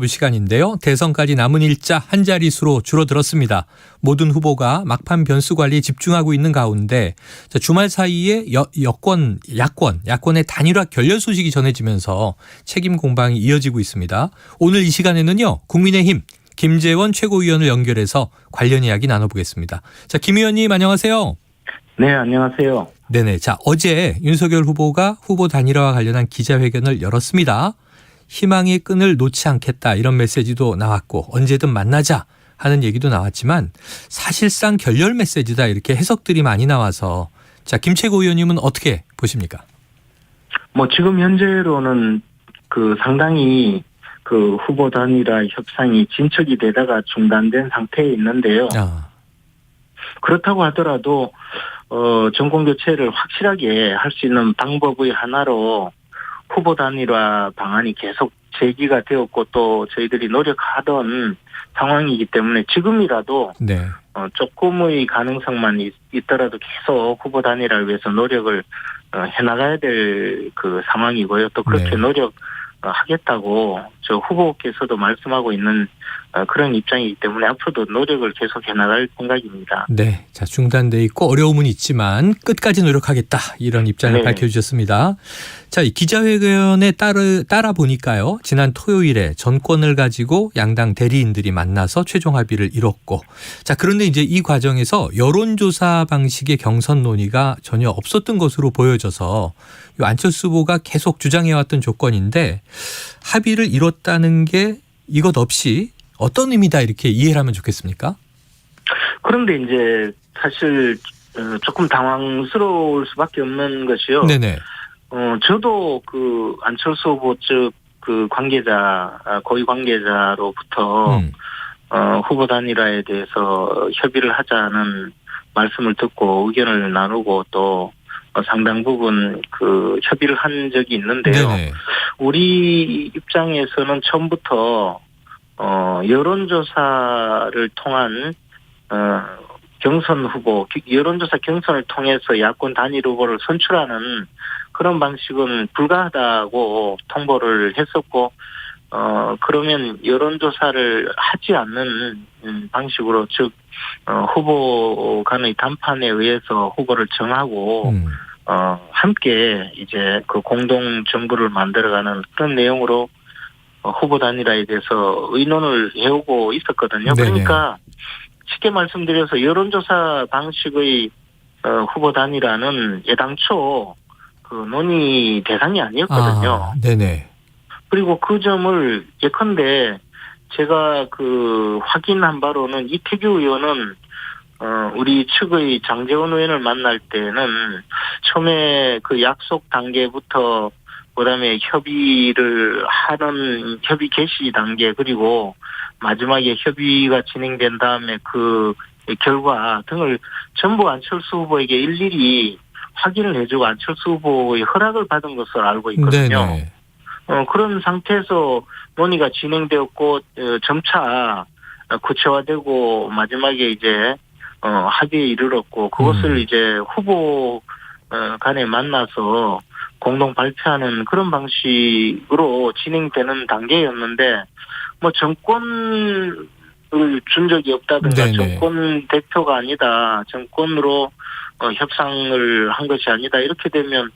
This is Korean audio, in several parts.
시간인데요. 대선까지 남은 일자 한 자릿수로 줄어들었습니다. 모든 후보가 막판 변수 관리에 집중하고 있는 가운데 주말 사이에 야권의 단일화 결렬 소식이 전해지면서 책임 공방이 이어지고 있습니다. 오늘 이 시간에는요. 국민의힘 김재원 최고위원을 연결해서 관련 이야기 나눠보겠습니다. 자, 김 의원님 안녕하세요. 네, 안녕하세요. 네네. 자, 어제 윤석열 후보가 후보 단일화와 관련한 기자회견을 열었습니다. 희망의 끈을 놓지 않겠다 이런 메시지도 나왔고 언제든 만나자 하는 얘기도 나왔지만 사실상 결렬 메시지다 이렇게 해석들이 많이 나와서 자, 김 최고위원님은 어떻게 보십니까? 지금 현재로는 상당히 후보 단일화 협상이 진척이 되다가 중단된 상태에 있는데요. 그렇다고 하더라도 정권 교체를 확실하게 할 수 있는 방법의 하나로 후보 단일화 방안이 계속 제기가 되었고 또 저희들이 노력하던 상황이기 때문에 지금이라도 네. 조금의 가능성만 있더라도 계속 후보 단일화를 위해서 노력을 해나가야 될 상황이고요. 또 그렇게 네. 노력하겠다고 저 후보께서도 말씀하고 있는 그런 입장이기 때문에 앞으로도 노력을 계속 해나갈 생각입니다. 네, 자 중단돼 있고 어려움은 있지만 끝까지 노력하겠다 이런 입장을 네. 밝혀주셨습니다. 자, 이 기자회견에 따라 보니까요. 지난 토요일에 정권을 가지고 양당 대리인들이 만나서 최종 합의를 이뤘고, 자 그런데 이제 이 과정에서 여론조사 방식의 경선 논의가 전혀 없었던 것으로 보여져서 이 안철수 후보가 계속 주장해왔던 조건인데 합의를 이뤘다는 게 이것 없이 어떤 의미다 이렇게 이해를 하면 좋겠습니까? 그런데 이제 사실 조금 당황스러울 수밖에 없는 것이요. 네네. 저도 안철수 후보 측 관계자, 고위 관계자로부터 후보 단일화에 대해서 협의를 하자는 말씀을 듣고 의견을 나누고 또 상당 부분 협의를 한 적이 있는데요. 네네. 우리 입장에서는 처음부터 여론조사를 통한 경선 후보, 여론조사 경선을 통해서 야권 단일 후보를 선출하는 그런 방식은 불가하다고 통보를 했었고, 그러면 여론조사를 하지 않는 방식으로, 즉, 후보 간의 담판에 의해서 후보를 정하고, 함께 이제 공동 정부를 만들어가는 그런 내용으로 후보 단일화에 대해서 의논을 해오고 있었거든요. 네네. 그러니까 쉽게 말씀드려서 여론조사 방식의 후보 단일화는 애당초 논의 대상이 아니었거든요. 네네. 그리고 그 점을 예컨대 제가 확인한 바로는 이태규 의원은 우리 측의 장제원 의원을 만날 때는 처음에 약속 단계부터 그다음에 협의를 하는 협의 개시 단계 그리고 마지막에 협의가 진행된 다음에 결과 등을 전부 안철수 후보에게 일일이 확인을 해주고 안철수 후보의 허락을 받은 것으로 알고 있거든요. 네네. 그런 상태에서 논의가 진행되었고 점차 구체화되고 마지막에 이제 합의에 이르렀고 그것을 이제 후보 간에 만나서 공동 발표하는 그런 방식으로 진행되는 단계였는데 정권을 준 적이 없다든가 네네. 정권 대표가 아니다 정권으로 협상을 한 것이 아니다 이렇게 되면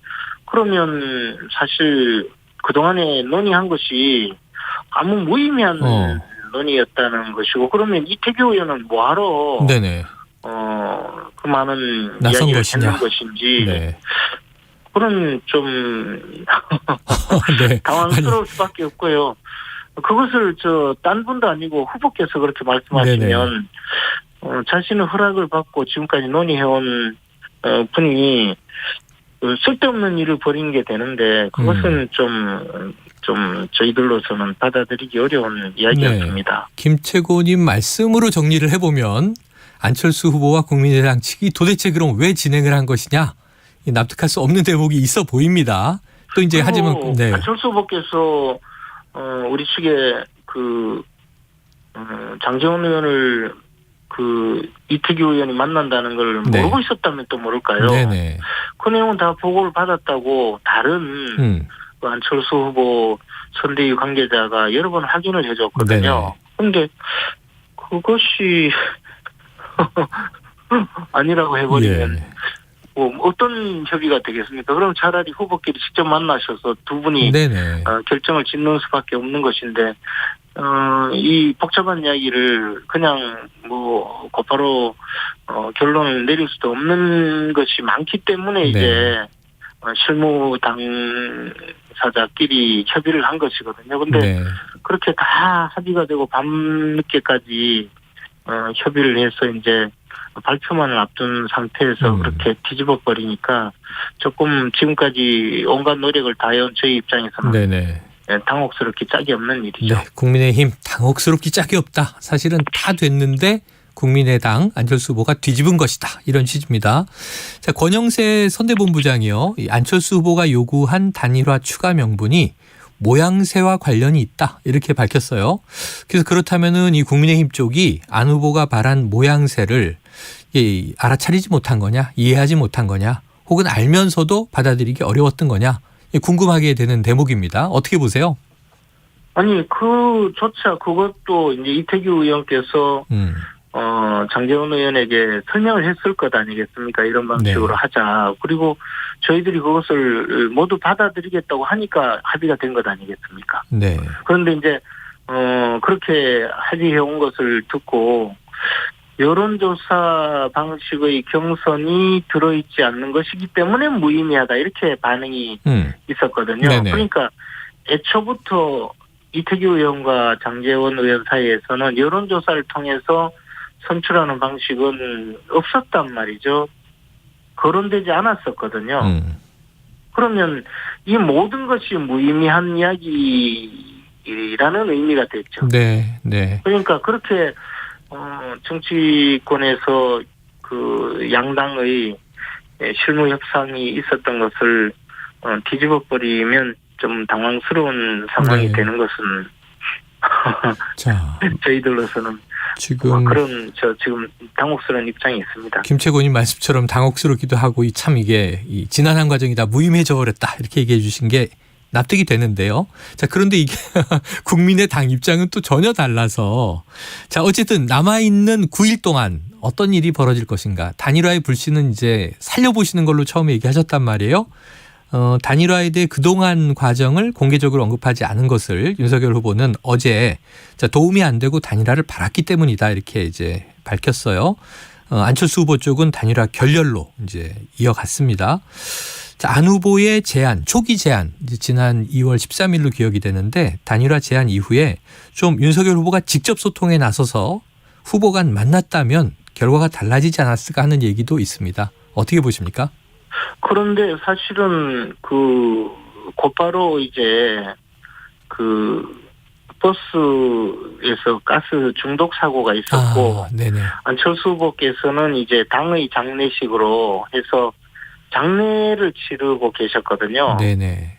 그러면 사실 그동안에 논의한 것이 아무 무의미한 논의였다는 것이고 그러면 이태규 의원은 뭐하러 네네. 그 많은 나선 이야기를 것이냐. 했는 것인지 네. 그런 좀 네. 당황스러울 수밖에 없고요. 그것을 딴 분도 아니고 후보께서 그렇게 말씀하시면 자신의 허락을 받고 지금까지 논의해온 분이 쓸데없는 일을 벌인 게 되는데 그것은 좀 저희들로서는 받아들이기 어려운 이야기였습니다. 네. 김최고님 말씀으로 정리를 해보면 안철수 후보와 국민의당 측이 도대체 그럼 왜 진행을 한 것이냐 납득할 수 없는 대목이 있어 보입니다. 또 이제 하지만 안철수 후보께서 우리 측에 장제원 의원을 이태규 의원이 만난다는 걸 모르고 있었다면 또 모를까요? 네네. 그 내용은 다 보고를 받았다고 다른 그 안철수 후보 선대위 관계자가 여러 번 확인을 해줬거든요. 그런데 그것이 아니라고 해버리면 예. 뭐 어떤 협의가 되겠습니까? 그럼 차라리 후보끼리 직접 만나셔서 두 분이 네네. 결정을 짓는 수밖에 없는 것인데 이 복잡한 이야기를 그냥 뭐 곧바로 결론을 내릴 수도 없는 것이 많기 때문에 이제 실무 당사자끼리 협의를 한 것이거든요. 근데 네. 그렇게 다 합의가 되고 밤늦게까지 협의를 해서 이제 발표만을 앞둔 상태에서 그렇게 뒤집어 버리니까 조금 지금까지 온갖 노력을 다해온 저희 입장에서는 네네. 당혹스럽기 짝이 없는 일이죠. 네. 국민의힘 당혹스럽기 짝이 없다. 사실은 다 됐는데 국민의당 안철수 후보가 뒤집은 것이다. 이런 취지입니다. 자, 권영세 선대본부장이요. 이 안철수 후보가 요구한 단일화 추가 명분이 모양새와 관련이 있다. 이렇게 밝혔어요. 그래서 그렇다면은 이 국민의힘 쪽이 안 후보가 바란 모양새를 알아차리지 못한 거냐, 이해하지 못한 거냐, 혹은 알면서도 받아들이기 어려웠던 거냐, 궁금하게 되는 대목입니다. 어떻게 보세요? 아니 그조차 그것도 이제 이태규 의원께서 장제원 의원에게 설명을 했을 것 아니겠습니까? 이런 방식으로 하자. 그리고 저희들이 그것을 모두 받아들이겠다고 하니까 합의가 된 것 아니겠습니까? 네. 그런데 이제 그렇게 합의해온 것을 듣고 여론조사 방식의 경선이 들어있지 않는 것이기 때문에 무의미하다 이렇게 반응이 있었거든요. 네네. 그러니까 애초부터 이태규 의원과 장제원 의원 사이에서는 여론조사를 통해서 선출하는 방식은 없었단 말이죠. 거론되지 않았었거든요. 그러면 이 모든 것이 무의미한 이야기라는 의미가 됐죠. 네, 네. 그러니까 그렇게 정치권에서 그 양당의 실무 협상이 있었던 것을 뒤집어 버리면 좀 당황스러운 상황이 되는 것은 자, 저희들로서는 지금 그런 지금 당혹스러운 입장이 있습니다. 김채곤님 말씀처럼 당혹스럽기도 하고 참 이게 지난한 과정이 다 무의미해져 버렸다 이렇게 얘기해 주신 게 납득이 되는데요. 자, 그런데 이게 국민의당 입장은 또 전혀 달라서 자, 어쨌든 남아있는 9일 동안 어떤 일이 벌어질 것인가. 단일화의 불씨는 이제 살려보시는 걸로 처음에 얘기하셨단 말이에요. 단일화에 대해 그동안 과정을 공개적으로 언급하지 않은 것을 윤석열 후보는 어제 도움이 안 되고 단일화를 바랐기 때문이다 이렇게 이제 밝혔어요. 안철수 후보 쪽은 단일화 결렬로 이제 이어갔습니다. 자, 안 후보의 제안, 초기 제안, 이제 지난 2월 13일로 기억이 되는데 단일화 제안 이후에 좀 윤석열 후보가 직접 소통에 나서서 후보 간 만났다면 결과가 달라지지 않았을까 하는 얘기도 있습니다. 어떻게 보십니까? 그런데 사실은 곧바로 이제 버스에서 가스 중독 사고가 있었고, 안철수 후보께서는 이제 당의 장례식으로 해서 장례를 치르고 계셨거든요. 네네.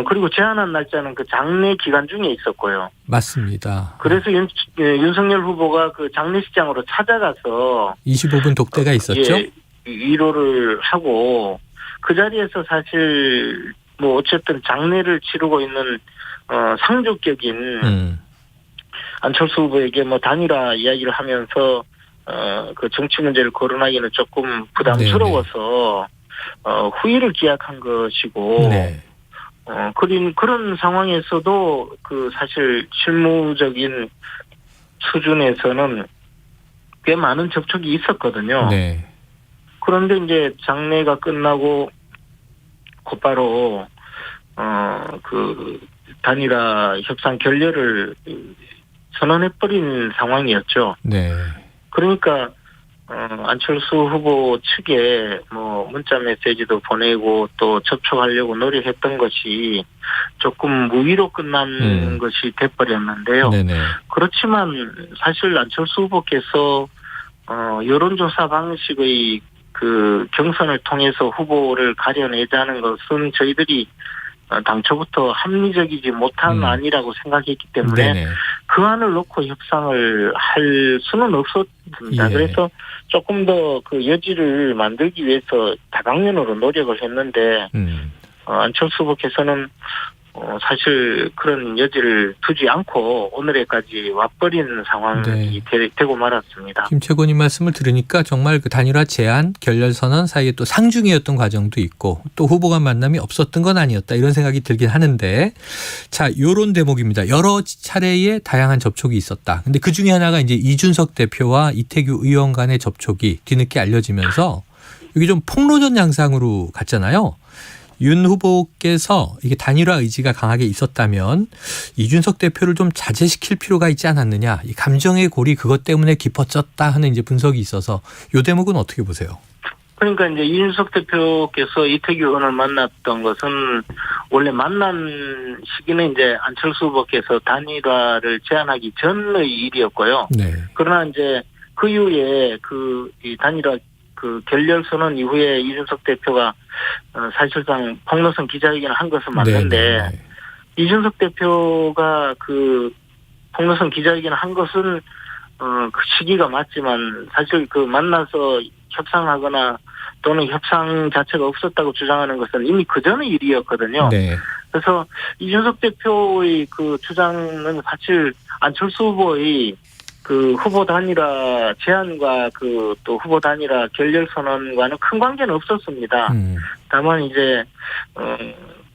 그리고 제안한 날짜는 그 장례 기간 중에 있었고요. 맞습니다. 그래서 윤석열 후보가 그 장례식장으로 찾아가서 25분 독대가 있었죠. 예, 위로를 하고 그 자리에서 사실 뭐 어쨌든 장례를 치르고 있는 상주격인 안철수 후보에게 뭐 단일화 이야기를 하면서 그 정치 문제를 거론하기는 조금 부담스러워서 후의를 기약한 것이고 그런 상황에서도 그 사실 실무적인 수준에서는 꽤 많은 접촉이 있었거든요. 네. 그런데 이제 장례가 끝나고 곧바로 그 단일화 협상 결렬을 선언해버린 상황이었죠. 네. 그러니까 안철수 후보 측에 뭐 문자 메시지도 보내고 또 접촉하려고 노력했던 것이 조금 무위로 끝난 것이 돼버렸는데요. 네네. 그렇지만 사실 안철수 후보께서 여론조사 방식의 그 경선을 통해서 후보를 가려내자는 것은 저희들이 당초부터 합리적이지 못한 안이라고 생각했기 때문에 그 안을 놓고 협상을 할 수는 없었습니다. 그래서 조금 더 그 여지를 만들기 위해서 다방면으로 노력을 했는데 안철수 후보께서는 사실 그런 여지를 두지 않고 오늘에까지 와버린 상황이 되고 말았습니다. 김 최고님 말씀을 들으니까 정말 그 단일화 제안, 결렬선언 사이에 또 상중이었던 과정도 있고 또 후보 간 만남이 없었던 건 아니었다 이런 생각이 들긴 하는데 자, 요런 대목입니다. 여러 차례의 다양한 접촉이 있었다. 근데 그 중에 하나가 이제 이준석 대표와 이태규 의원 간의 접촉이 뒤늦게 알려지면서 이게 좀 폭로전 양상으로 갔잖아요. 윤 후보께서 이게 단일화 의지가 강하게 있었다면 이준석 대표를 좀 자제시킬 필요가 있지 않았느냐. 이 감정의 골이 그것 때문에 깊어졌다 하는 이제 분석이 있어서 이 대목은 어떻게 보세요? 그러니까 이제 이준석 대표께서 이태규 의원을 만났던 것은 원래 만난 시기는 이제 안철수 후보께서 단일화를 제안하기 전의 일이었고요. 네. 그러나 이제 그 이후에 이 단일화 결렬 선언 이후에 이준석 대표가 사실상 폭로성 기자회견을 한 것은 맞는데 네네. 이준석 대표가 그 폭로성 기자회견을 한 것은 그 시기가 맞지만 사실 그 만나서 협상하거나 또는 협상 자체가 없었다고 주장하는 것은 이미 그 전의 일이었거든요. 네. 그래서 이준석 대표의 그 주장은 사실 안철수 후보의 그 후보 단일화 제안과 그 또 후보 단일화 결렬 선언과는 큰 관계는 없었습니다. 다만 이제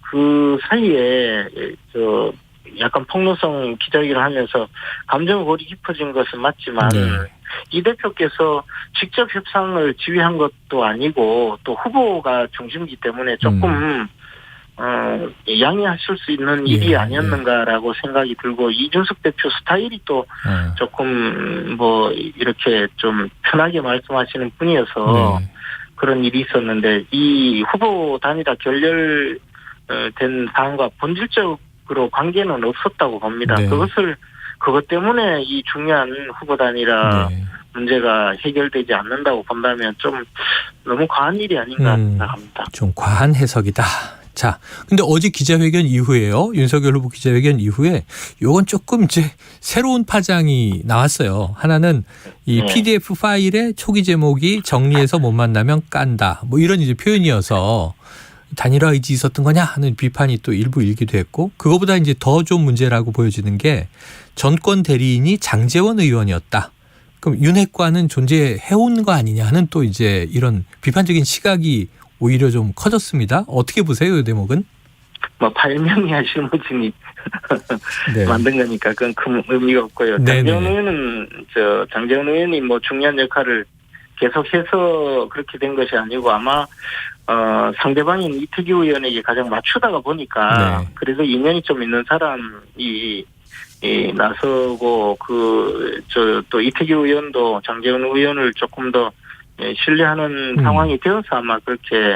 그 사이에 약간 폭로성 기자회견을 하면서 감정 골이 깊어진 것은 맞지만 이 대표께서 직접 협상을 지휘한 것도 아니고 또 후보가 중심이기 때문에 조금 양해하실 수 있는 일이 아니었는가라고 생각이 들고 이준석 대표 스타일이 또 조금 뭐 이렇게 좀 편하게 말씀하시는 분이어서 그런 일이 있었는데 이 후보 단일화 결렬된 사안과 본질적으로 관계는 없었다고 봅니다. 그것 때문에 이 중요한 후보 단일화 문제가 해결되지 않는다고 본다면 좀 너무 과한 일이 아닌가 생각합니다. 좀 과한 해석이다. 자, 근데 어제 기자회견 이후에요. 윤석열 후보 기자회견 이후에 요건 조금 이제 새로운 파장이 나왔어요. 하나는 이 PDF 파일의 초기 제목이 정리해서 못 만나면 깐다. 뭐 이런 이제 표현이어서 단일화 의지 있었던 거냐 하는 비판이 또 일부 일기도 했고 그거보다 이제 더 좀 문제라고 보여지는 게 전권 대리인이 장제원 의원이었다. 그럼 윤핵관은 존재해온 거 아니냐 하는 또 이제 이런 비판적인 시각이 오히려 좀 커졌습니다. 어떻게 보세요, 이 대목은? 뭐 발명이야 실무진이 만든 거니까 그건 큰 의미가 없고요. 장제원 의원이 뭐 중요한 역할을 계속해서 그렇게 된 것이 아니고 아마 상대방인 이태규 의원에게 가장 맞추다가 보니까 그래도 인연이 좀 있는 사람이 나서고 또 이태규 의원도 장제원 의원을 조금 더 신뢰하는 상황이 되어서 아마 그렇게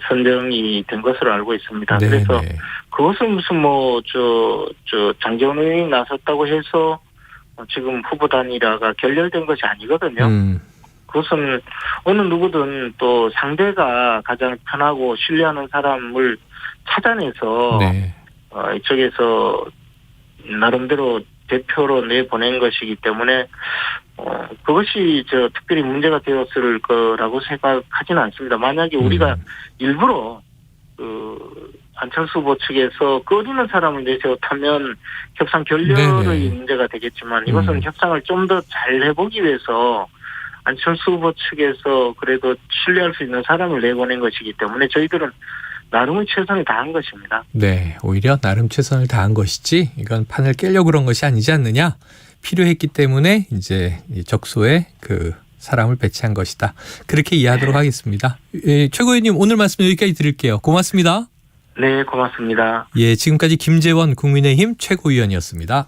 선정이 된 것으로 알고 있습니다. 그래서 그것은 무슨 장제원 의원이 나섰다고 해서 지금 후보 단일화가 결렬된 것이 아니거든요. 그것은 어느 누구든 또 상대가 가장 편하고 신뢰하는 사람을 찾아내서 이쪽에서 나름대로 대표로 내보낸 것이기 때문에 그것이 특별히 문제가 되었을 거라고 생각하지는 않습니다. 만약에 우리가 일부러 안철수 후보 측에서 꺼리는 사람을 내세웠다면 협상 결렬의 문제가 되겠지만 이것은 협상을 좀 더 잘 해보기 위해서 안철수 후보 측에서 그래도 신뢰할 수 있는 사람을 내보낸 것이기 때문에 저희들은 나름의 최선을 다한 것입니다. 네, 오히려 나름 최선을 다한 것이지 이건 판을 깨려고 그런 것이 아니지 않느냐. 필요했기 때문에 이제 적소에 그 사람을 배치한 것이다. 그렇게 이해하도록 하겠습니다. 최고위원님 오늘 말씀 여기까지 드릴게요. 고맙습니다. 네, 고맙습니다. 지금까지 김재원 국민의힘 최고위원이었습니다.